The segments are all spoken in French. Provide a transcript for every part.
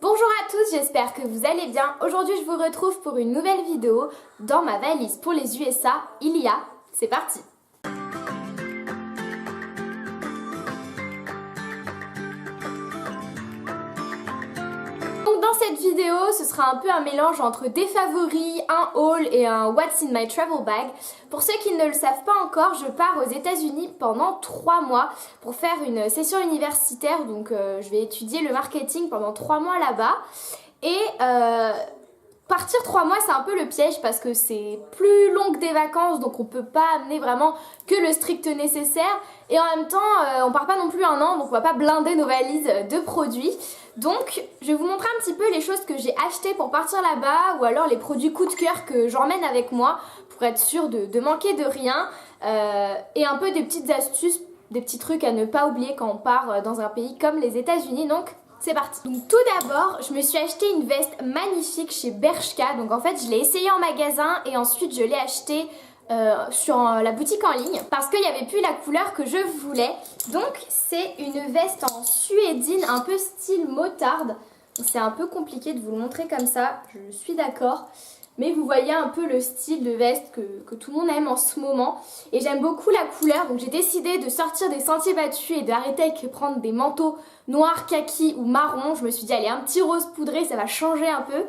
Bonjour à tous, j'espère que vous allez bien. Aujourd'hui je vous retrouve pour une nouvelle vidéo dans ma valise pour les USA. C'est parti. Donc dans cette vidéo, ce sera un peu un mélange entre des favoris, un haul et un What's in my travel bag. Pour ceux qui ne le savent pas encore, je pars aux États-Unis pendant 3 mois pour faire une session universitaire. Donc je vais étudier le marketing pendant 3 mois là-bas. Et partir 3 mois, c'est un peu le piège parce que c'est plus long que des vacances, donc on peut pas amener vraiment que le strict nécessaire. Et en même temps, on part pas non plus un an, donc on va pas blinder nos valises de produits. Donc, je vais vous montrer un petit peu les choses que j'ai achetées pour partir là-bas, ou alors les produits coup de cœur que j'emmène avec moi pour être sûre de manquer de rien, et un peu des petites astuces, des petits trucs à ne pas oublier quand on part dans un pays comme les États-Unis. Donc, c'est parti. Donc tout d'abord, je me suis acheté une veste magnifique chez Bershka. Donc en fait, je l'ai essayée en magasin et ensuite je l'ai achetée sur la boutique en ligne parce qu'il n'y avait plus la couleur que je voulais. Donc c'est une veste en suédine un peu style motarde. C'est un peu compliqué de vous le montrer comme ça, je suis d'accord. Mais vous voyez un peu le style de veste que tout le monde aime en ce moment. Et j'aime beaucoup la couleur, donc j'ai décidé de sortir des sentiers battus et d'arrêter avec prendre des manteaux noirs, kaki ou marron. Je me suis dit, allez, un petit rose poudré, ça va changer un peu.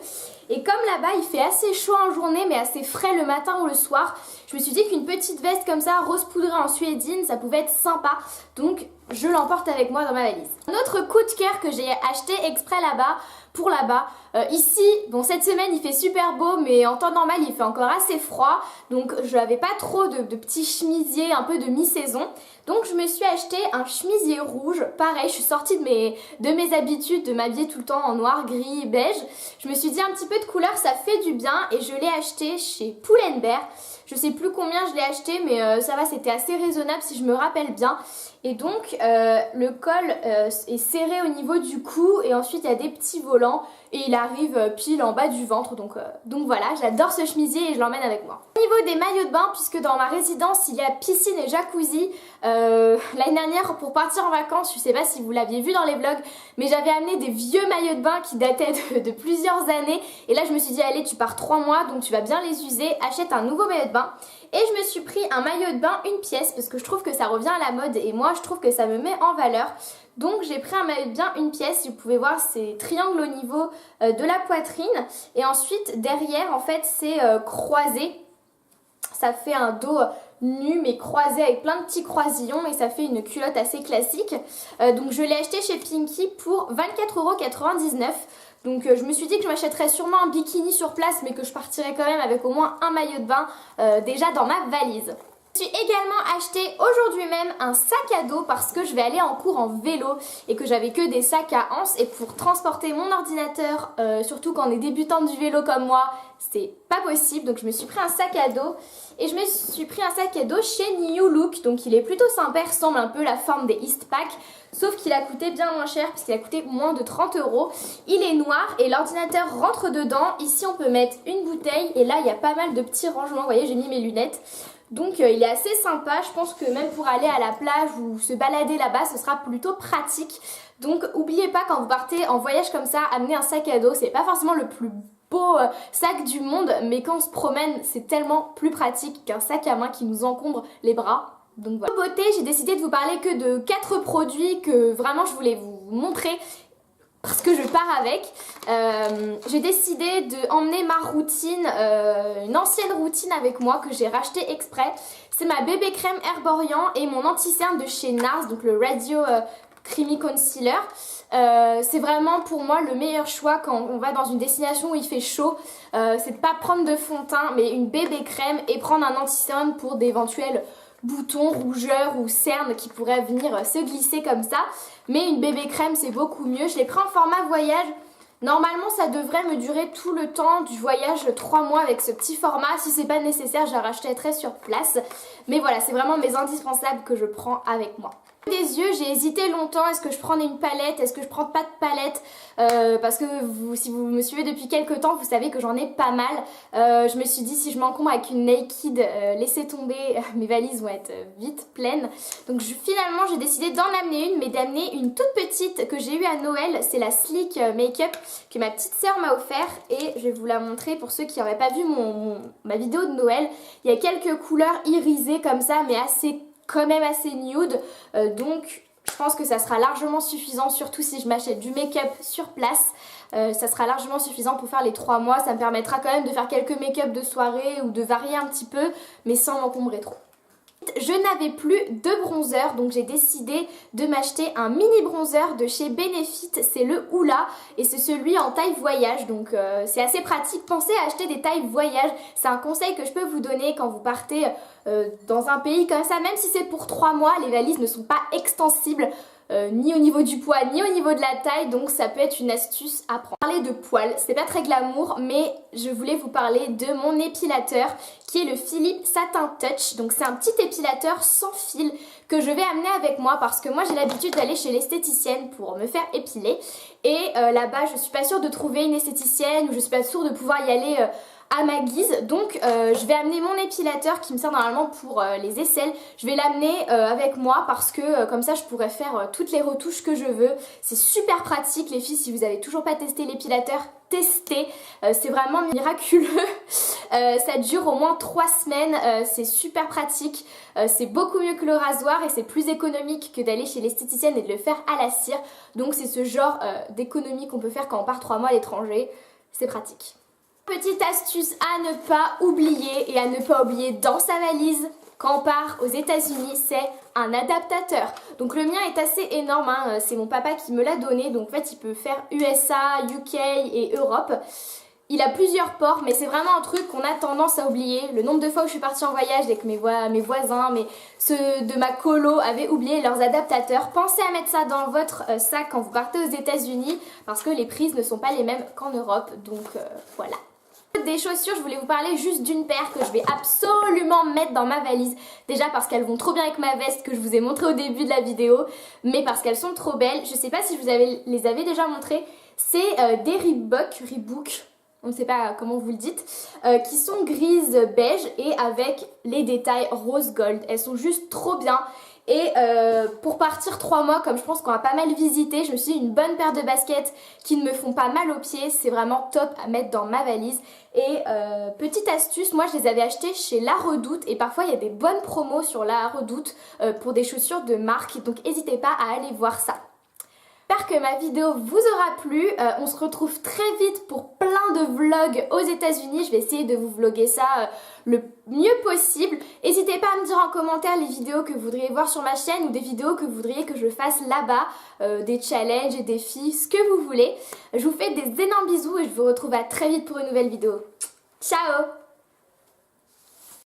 Et comme là-bas, il fait assez chaud en journée, mais assez frais le matin ou le soir, je me suis dit qu'une petite veste comme ça, rose poudrée en suédine, ça pouvait être sympa. Donc, je l'emporte avec moi dans ma valise. Un autre coup de cœur que j'ai acheté exprès là-bas, pour là-bas. Ici, bon, cette semaine il fait super beau, mais en temps normal il fait encore assez froid, donc je n'avais pas trop de petits chemisiers un peu de mi-saison. Donc je me suis acheté un chemisier rouge, pareil, je suis sortie de mes habitudes de m'habiller tout le temps en noir, gris, beige. Je me suis dit un petit peu de couleur, ça fait du bien, et je l'ai acheté chez Pull&Bear. Je sais plus combien je l'ai acheté, mais ça va, c'était assez raisonnable si je me rappelle bien. Et donc le col est serré au niveau du cou et ensuite il y a des petits volants et il arrive pile en bas du ventre. Donc voilà, j'adore ce chemisier et je l'emmène avec moi. Au niveau des maillots de bain, puisque dans ma résidence il y a piscine et jacuzzi, l'année dernière pour partir en vacances, je sais pas si vous l'aviez vu dans les vlogs, mais j'avais amené des vieux maillots de bain qui dataient de plusieurs années. Et là je me suis dit, allez, tu pars 3 mois donc tu vas bien les user, achète un nouveau maillot de bain. Et je me suis pris un maillot de bain une pièce parce que je trouve que ça revient à la mode et moi je trouve que ça me met en valeur. Donc j'ai pris un maillot de bain une pièce, vous pouvez voir c'est triangle au niveau de la poitrine. Et ensuite derrière en fait c'est croisé. Ça fait un dos nu mais croisé avec plein de petits croisillons et ça fait une culotte assez classique. Donc je l'ai acheté chez Pinky pour 24,99 €. Donc je me suis dit que je m'achèterais sûrement un bikini sur place mais que je partirais quand même avec au moins un maillot de bain déjà dans ma valise. Je suis également acheté aujourd'hui même un sac à dos parce que je vais aller en cours en vélo et que j'avais que des sacs à anse, et pour transporter mon ordinateur, surtout quand on est débutante du vélo comme moi, c'est pas possible. Donc je me suis pris un sac à dos et je me suis pris un sac à dos chez New Look. Donc il est plutôt sympa, il ressemble un peu à la forme des Eastpak, sauf qu'il a coûté bien moins cher puisqu'il a coûté moins de 30 €. Il est noir et l'ordinateur rentre dedans. Ici on peut mettre une bouteille et là il y a pas mal de petits rangements. Vous voyez, j'ai mis mes lunettes. Donc il est assez sympa, je pense que même pour aller à la plage ou se balader là-bas, ce sera plutôt pratique. Donc n'oubliez pas, quand vous partez en voyage comme ça, amenez un sac à dos. C'est pas forcément le plus beau sac du monde, mais quand on se promène, c'est tellement plus pratique qu'un sac à main qui nous encombre les bras. Donc voilà. Pour beauté, j'ai décidé de vous parler que de 4 produits que vraiment je voulais vous montrer parce que je pars avec. J'ai décidé d'emmener ma routine, une ancienne routine avec moi que j'ai racheté exprès. C'est ma bébé crème Herborian et mon anti-cerne de chez NARS, donc le Radio Creamy Concealer. C'est vraiment pour moi le meilleur choix quand on va dans une destination où il fait chaud. C'est de pas prendre de fond de teint mais une bébé crème et prendre un anti-cerne pour d'éventuels boutons, rougeurs ou cernes qui pourraient venir se glisser comme ça. Mais une bébé crème c'est beaucoup mieux. Je l'ai pris en format voyage. Normalement ça devrait me durer tout le temps du voyage, 3 mois avec ce petit format. Si c'est pas nécessaire, je la rachèterai sur place. Mais voilà, c'est vraiment mes indispensables que je prends avec moi. Des yeux, j'ai hésité longtemps, est-ce que je prenais une palette, est-ce que je prends pas de palette, parce que si vous me suivez depuis quelques temps, vous savez que j'en ai pas mal. Je me suis dit si je m'encombre avec une Naked, laissez tomber, mes valises vont être vite pleines. Donc finalement j'ai décidé d'en amener une, mais d'amener une toute petite que j'ai eue à Noël, c'est la Sleek Makeup que ma petite sœur m'a offert et je vais vous la montrer pour ceux qui n'auraient pas vu ma vidéo de Noël. Il y a quelques couleurs irisées comme ça, mais quand même assez nude, donc je pense que ça sera largement suffisant, surtout si je m'achète du make-up sur place. Ça sera largement suffisant pour faire les 3 mois, ça me permettra quand même de faire quelques make-up de soirée ou de varier un petit peu, mais sans m'encombrer trop. Je n'avais plus de bronzer, donc j'ai décidé de m'acheter un mini bronzer de chez Benefit, c'est le Hoola et c'est celui en taille voyage, donc c'est assez pratique. Pensez à acheter des tailles voyage, c'est un conseil que je peux vous donner quand vous partez dans un pays comme ça, même si c'est pour 3 mois, les valises ne sont pas extensibles. Ni au niveau du poids ni au niveau de la taille, donc ça peut être une astuce à prendre. Parler de poils, c'est pas très glamour, mais je voulais vous parler de mon épilateur qui est le Philips Satin Touch. Donc c'est un petit épilateur sans fil que je vais amener avec moi parce que moi j'ai l'habitude d'aller chez l'esthéticienne pour me faire épiler et là-bas je suis pas sûre de trouver une esthéticienne ou je suis pas sûre de pouvoir y aller à ma guise, donc je vais amener mon épilateur qui me sert normalement pour les aisselles, je vais l'amener avec moi parce que comme ça je pourrais faire toutes les retouches que je veux. C'est super pratique les filles, si vous avez toujours pas testé l'épilateur, testez, c'est vraiment miraculeux. Ça dure au moins 3 semaines, c'est super pratique, c'est beaucoup mieux que le rasoir et c'est plus économique que d'aller chez l'esthéticienne et de le faire à la cire, donc c'est ce genre d'économie qu'on peut faire quand on part 3 mois à l'étranger, c'est pratique. Petite astuce à ne pas oublier et à ne pas oublier dans sa valise quand on part aux États-Unis, c'est un adaptateur. Donc le mien est assez énorme, hein. C'est mon papa qui me l'a donné, donc en fait il peut faire USA, UK et Europe. Il a plusieurs ports, mais c'est vraiment un truc qu'on a tendance à oublier. Le nombre de fois où je suis partie en voyage et que mes voisins, ceux de ma colo avaient oublié leurs adaptateurs. Pensez à mettre ça dans votre sac quand vous partez aux États-Unis parce que les prises ne sont pas les mêmes qu'en Europe, donc voilà. Des chaussures, je voulais vous parler juste d'une paire que je vais absolument mettre dans ma valise. Déjà parce qu'elles vont trop bien avec ma veste que je vous ai montré au début de la vidéo, mais parce qu'elles sont trop belles. Je sais pas si je vous les avais déjà montrées. C'est des Reebok, on ne sait pas comment vous le dites, qui sont grises beige et avec les détails rose gold. Elles sont juste trop bien. Et pour partir 3 mois, comme je pense qu'on va pas mal visiter, je me suis dit une bonne paire de baskets qui ne me font pas mal aux pieds, c'est vraiment top à mettre dans ma valise. Et petite astuce, moi je les avais achetées chez La Redoute et parfois il y a des bonnes promos sur La Redoute pour des chaussures de marque, donc n'hésitez pas à aller voir ça. J'espère que ma vidéo vous aura plu, on se retrouve très vite pour plein de vlogs aux États-Unis. Je vais essayer de vous vlogger ça le mieux possible. N'hésitez pas à me dire en commentaire les vidéos que vous voudriez voir sur ma chaîne ou des vidéos que vous voudriez que je fasse là-bas, des challenges et des défis, ce que vous voulez. Je vous fais des énormes bisous et je vous retrouve à très vite pour une nouvelle vidéo. Ciao!